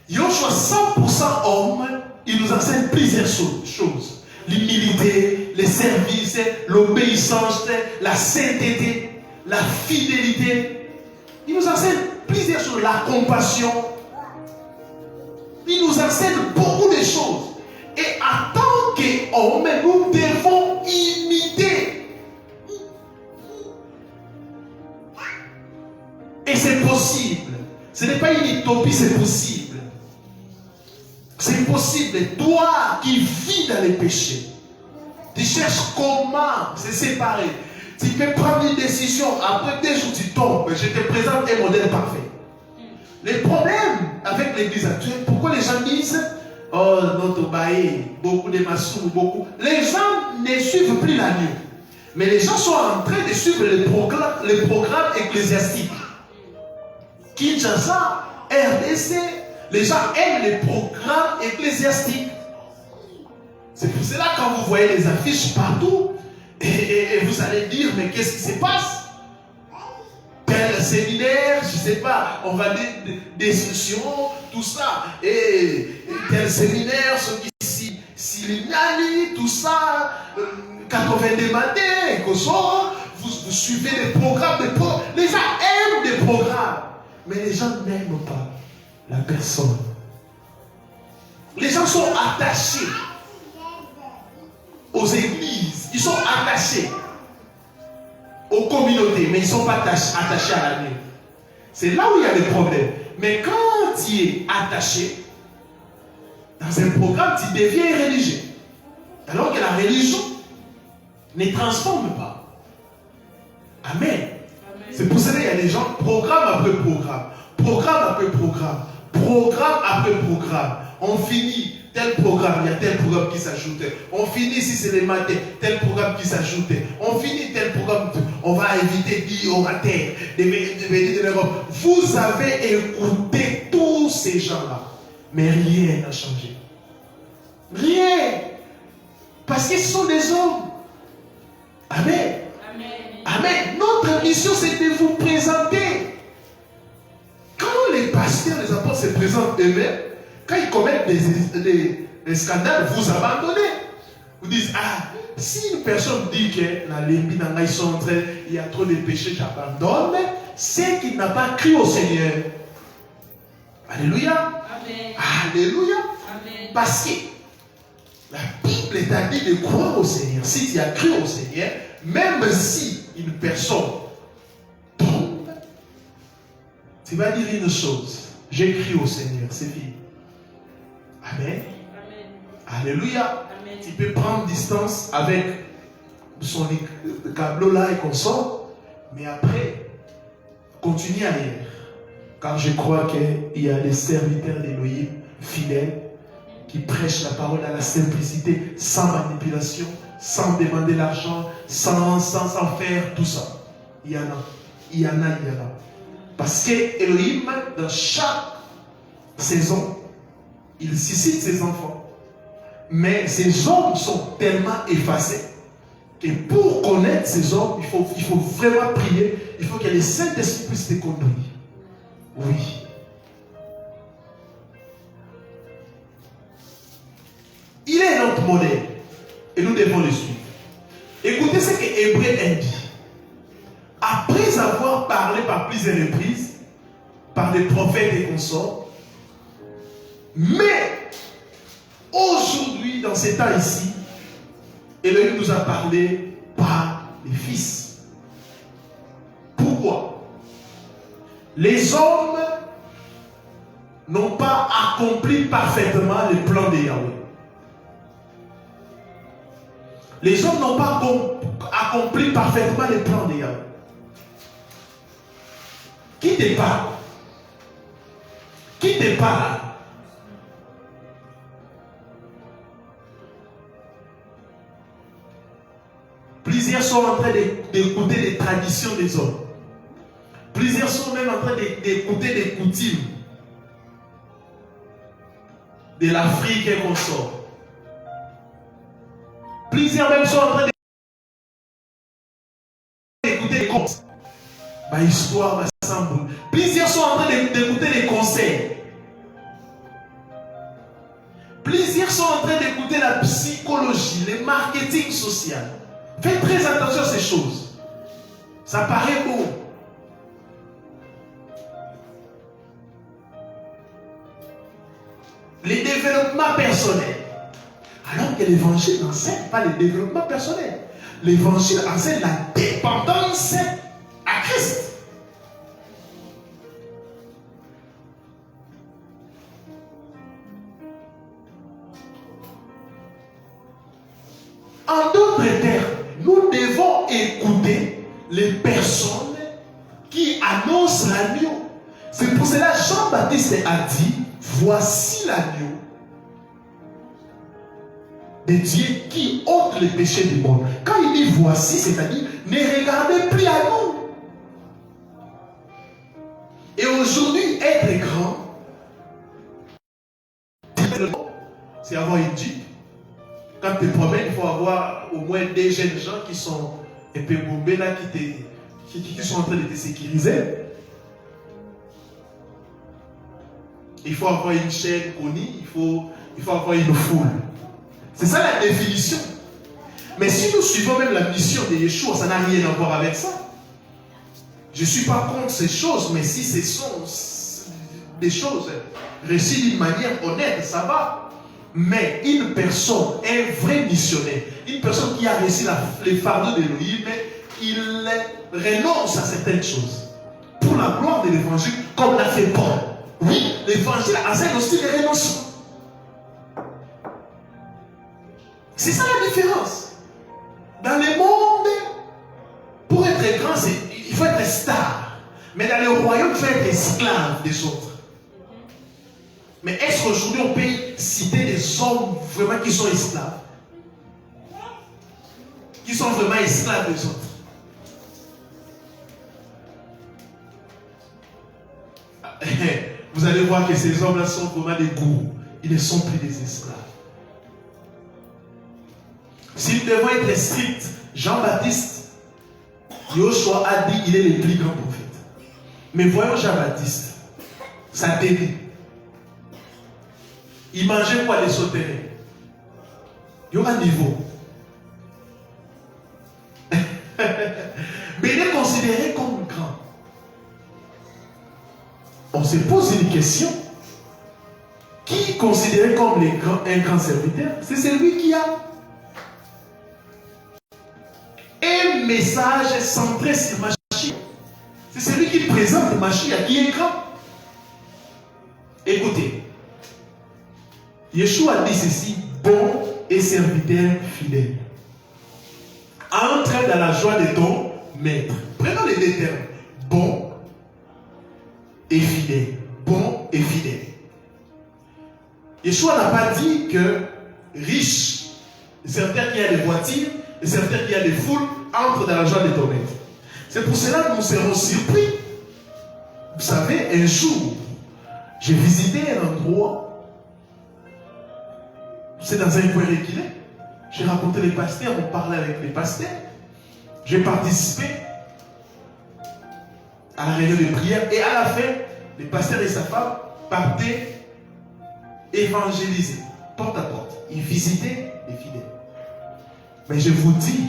Yoshua, 100% homme, il nous enseigne plusieurs choses. L'humilité, les services, l'obéissance, la sainteté, la fidélité. Il nous enseigne plusieurs choses. La compassion. Il nous enseigne beaucoup de choses. Et en tant qu'hommes, nous devons imiter. Et c'est possible. Ce n'est pas une utopie, c'est possible. C'est possible. Toi qui vis dans les péchés, tu cherches comment se séparer. Tu peux prendre une décision, après 2 jours tu tombes. Je te présente un modèle parfait. Le problème avec l'église actuelle, pourquoi les gens disent oh, notre bailli, beaucoup de massous, beaucoup. Les gens ne suivent plus l'agneau. Mais les gens sont en train de suivre les programmes ecclésiastiques. Kinshasa, RDC, les gens aiment les programmes ecclésiastiques. C'est pour cela quand vous voyez les affiches partout, et vous allez dire, mais qu'est-ce qui se passe? Tel séminaire, je ne sais pas, on va dire des solutions, tout ça. Et tel séminaire, ceux qui s'illuminent, tout ça, 82 matins, vous suivez des programmes, les gens aiment des programmes, mais les gens n'aiment pas la personne. Les gens sont attachés aux églises, ils sont attachés aux communautés, mais ils ne sont pas attachés à l'agneau. C'est là où il y a des problèmes. Mais quand tu es attaché dans un programme, tu deviens religieux. Alors que la religion ne transforme pas. Amen. C'est pour ça qu'il y a des gens, programme après programme, programme après programme, programme après programme. On finit tel programme, il y a tel programme qui s'ajoute. On finit si c'est les matins, tel programme qui s'ajoute. On finit tel programme, on va éviter 10 orateurs, vous avez écouté tous ces gens-là, mais rien n'a changé. Rien. Parce que ce sont des hommes. Amen. Amen. Notre mission, c'est de vous présenter. Quand les pasteurs, les apôtres se présentent eux-mêmes, quand ils commettent des scandales, vous abandonnez. Vous dites, ah, si une personne dit que la limbi il y a trop de péchés, j'abandonne, c'est qu'il n'a pas cru au Seigneur. Alléluia. Amen. Alléluia. Amen. Parce que la Bible t'a dit de croire au Seigneur. Si tu as cru au Seigneur, même si une personne tombe, tu vas dire une chose. J'ai cru au Seigneur, c'est fini. Amen. Amen. Alléluia. Amen. Tu peux prendre distance avec son câble là et qu'on sort, mais après, continue ailleurs. Car je crois qu'il y a des serviteurs d'Élohim fidèles qui prêchent la parole à la simplicité, sans manipulation, sans demander l'argent, sans faire tout ça. Il y en a. Il y en a, il y en a. Parce que Elohim, dans chaque saison, il suscite ses enfants. Mais ces hommes sont tellement effacés que pour connaître ces hommes, il faut vraiment prier. Il faut que le Saint-Esprit puisse te conduire. Oui. Il est notre modèle et nous devons le suivre. Écoutez ce que Hébreu dit. Après avoir parlé par plusieurs reprises, par des prophètes et consorts, mais aujourd'hui, dans ces temps ici, Elohim nous a parlé par les fils. Pourquoi? Les hommes n'ont pas accompli parfaitement le plan de Yahweh. Les hommes n'ont pas accompli parfaitement le plan de Yahweh. Qui te parle? Qui te parle? Plusieurs sont en train d'écouter les traditions des hommes. Plusieurs sont même en train d'écouter les coutumes de l'Afrique et qu'on sort. Plusieurs même sont en train d'écouter les contes. Ma histoire, ma semble. Plusieurs sont en train d'écouter les conseils. Plusieurs sont en train d'écouter la psychologie, le marketing social. Faites très attention à ces choses. Ça paraît beau. Les développements personnels. Alors que l'évangile n'enseigne pas le développement personnel. L'évangile enseigne la dépendance à Christ. En d'autres termes, nous devons écouter les personnes qui annoncent l'agneau. C'est pour cela que Jean-Baptiste a dit, voici l'agneau de Dieu qui ôte les péchés du monde. Quand il dit voici, c'est-à-dire ne regardez plus à nous. Et aujourd'hui, être grand, c'est avoir une Jeep. Quand tu te promènes, il faut avoir au moins des jeunes gens qui sont un peu bombés là, qui sont en train de te sécuriser. Il faut avoir une chaîne connue, il faut avoir une foule. C'est ça la définition. Mais si nous suivons même la mission de Yeshua, ça n'a rien à voir avec ça. Je ne suis pas contre ces choses, mais si ce sont des choses réussies d'une manière honnête, ça va. Mais une personne, un vrai missionnaire, une personne qui a réussi les fardeaux d'Élohim, il renonce à certaines choses pour la gloire de l'évangile, comme l'a fait Paul. Oui, l'évangile enseigne aussi les renoncements. C'est ça la différence. Dans le monde, pour être grand, il faut être star. Mais dans le royaume, il faut être esclave des autres. Mais est-ce qu'aujourd'hui on peut citer des hommes vraiment qui sont esclaves? Qui sont vraiment esclaves des autres? vous allez voir que ces hommes-là sont vraiment des gourous. Ils ne sont plus des esclaves. Si nous devons être stricts, Jean-Baptiste, Yoshua a dit qu'il est le plus grand prophète. Mais voyons Jean-Baptiste, ça débit. Il mangeait quoi les sauterelles? Il y a un niveau. Mais il est considéré comme grand. On se pose une question. Qui est considéré comme un grand serviteur? C'est celui qui a un message centré sur Mashiach. C'est celui qui présente Mashiach qui est grand. Écoutez, Yeshua dit ceci: bon et serviteur fidèle. Entre dans la joie de ton maître. Prenons les deux termes. Bon et fidèle. Bon et fidèle. Yeshua n'a pas dit que riche, le serviteur qui a des voitures, le serviteur qui a des foules, entre dans la joie de ton maître. C'est pour cela que nous serons surpris. Vous savez, un jour, j'ai visité un endroit, c'est dans un coin reculé. J'ai rencontré les pasteurs, on parlait avec les pasteurs. J'ai participé à la réunion de prière et à la fin, les pasteurs et sa femme partaient évangéliser, porte à porte. Ils visitaient les fidèles. Mais je vous dis,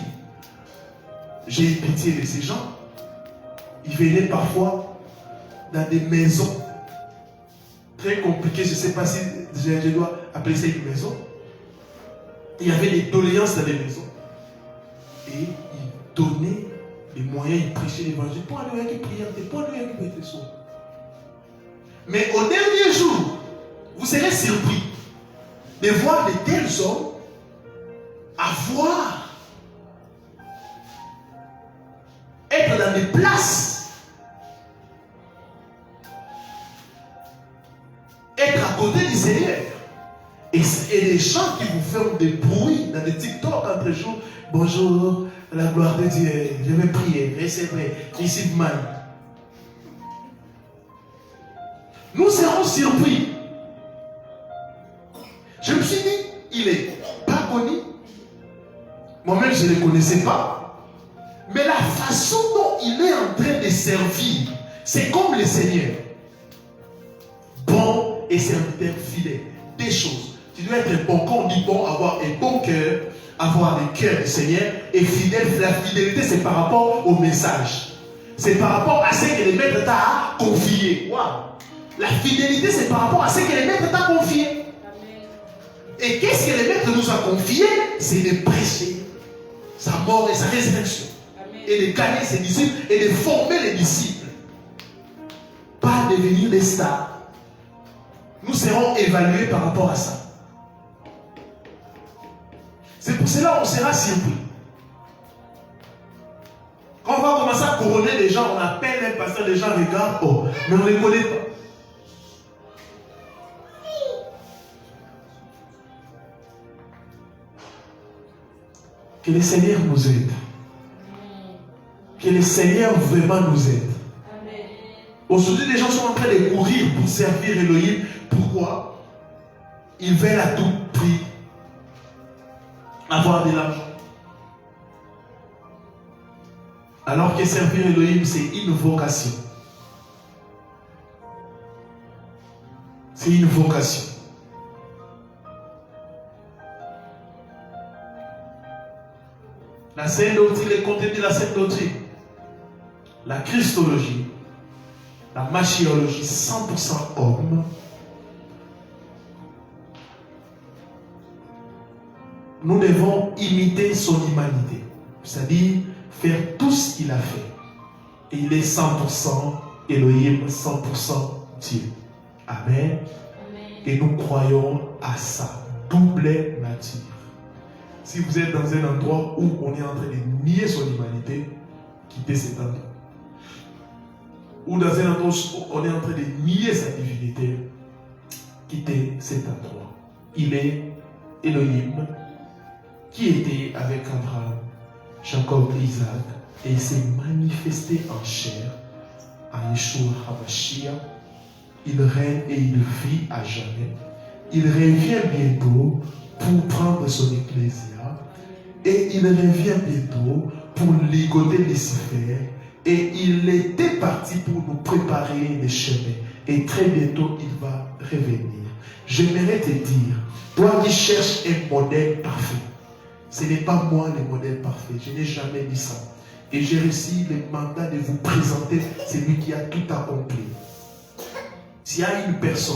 j'ai eu pitié de ces gens. Ils venaient parfois dans des maisons très compliquées. Je ne sais pas si je dois appeler ça une maison. Il y avait des doléances dans les maisons. Et ils donnaient les moyens, ils prêchaient l'évangile. Pour aller avec les prières, pour aller avec les soins. Mais au dernier jour, vous serez surpris de voir de tels hommes être dans des places, être à côté du Seigneur. Et les gens qui vous font des bruits dans des TikTok entre jours, bonjour, la gloire de Dieu, je vais prier, recevez, receive man. Nous serons surpris. Je me suis dit, il n'est pas connu. Moi-même, je ne le connaissais pas. Mais la façon dont il est en train de servir, c'est comme le Seigneur. Bon et serviteur fidèle. Des choses. Tu dois être bon. Quand on dit bon, avoir un bon cœur, avoir le cœur du Seigneur. Et fidèle, la fidélité, c'est par rapport au message. C'est par rapport à ce que le maître t'a confié. Wow. La fidélité, c'est par rapport à ce que le maître t'a confié. Et qu'est-ce que le maître nous a confié? C'est de prêcher sa mort et sa résurrection. Amen. Et de gagner ses disciples et de former les disciples. Pas devenir des stars. Nous serons évalués par rapport à ça. C'est pour cela qu'on sera surpris. Quand on va commencer à couronner les gens, on appelle les pasteurs, les gens regardent, oh, mais on ne les connaît pas. Que le Seigneur nous aide. Que le Seigneur vraiment nous aide. Aujourd'hui, les gens sont en train de courir pour servir Elohim. Pourquoi? Ils veulent à tout prix avoir de l'argent. Alors que servir Elohim, c'est une vocation. C'est une vocation. La sainte doctrine, les contenus de la sainte doctrine, la christologie, la machiologie 100% homme, nous devons imiter son humanité, c'est-à-dire faire tout ce qu'il a fait. Et il est 100% Elohim, 100% Dieu. Amen. Amen. Et nous croyons à sa double nature. Si vous êtes dans un endroit où on est en train de nier son humanité, quittez cet endroit. Ou dans un endroit où on est en train de nier sa divinité, quittez cet endroit. Il est Elohim qui était avec Abraham, Jacob et Isaac, et il s'est manifesté en chair, en Yeshua HaMashiach, Il règne et il vit à jamais. Il revient bientôt pour prendre son ecclésia. Et il revient bientôt pour ligoter Lucifer. Et il était parti pour nous préparer les chemins. Et très bientôt, il va revenir. J'aimerais te dire, toi qui cherches un modèle parfait, ce n'est pas moi le modèle parfait. Je n'ai jamais dit ça. Et j'ai reçu le mandat de vous présenter celui qui a tout accompli. S'il y a une personne,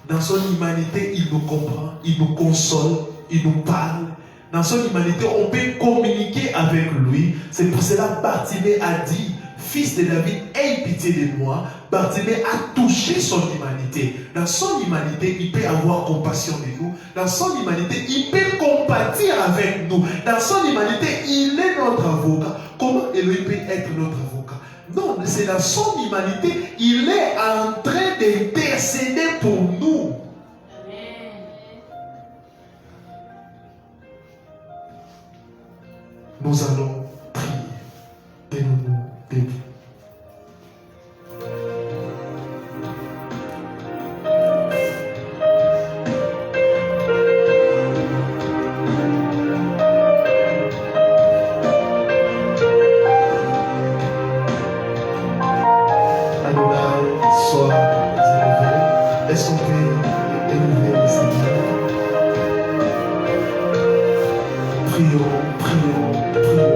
dans son humanité, il nous comprend, il nous console, il nous parle. Dans son humanité, on peut communiquer avec lui. C'est pour cela que Bartimée a dit, fils de David, aie pitié de moi. Bartimée a touché son humanité. Dans son humanité, il peut avoir compassion de nous. Dans son humanité, il peut compatir avec nous. Dans son humanité, il est notre avocat. Comment Elohim peut être notre avocat? Non, c'est dans son humanité, il est en train d'intercéder pour nous. Nous allons prier. Tenons-nous debout. Est-ce qu'on peut élever le Seigneur? Prions, prions, prions.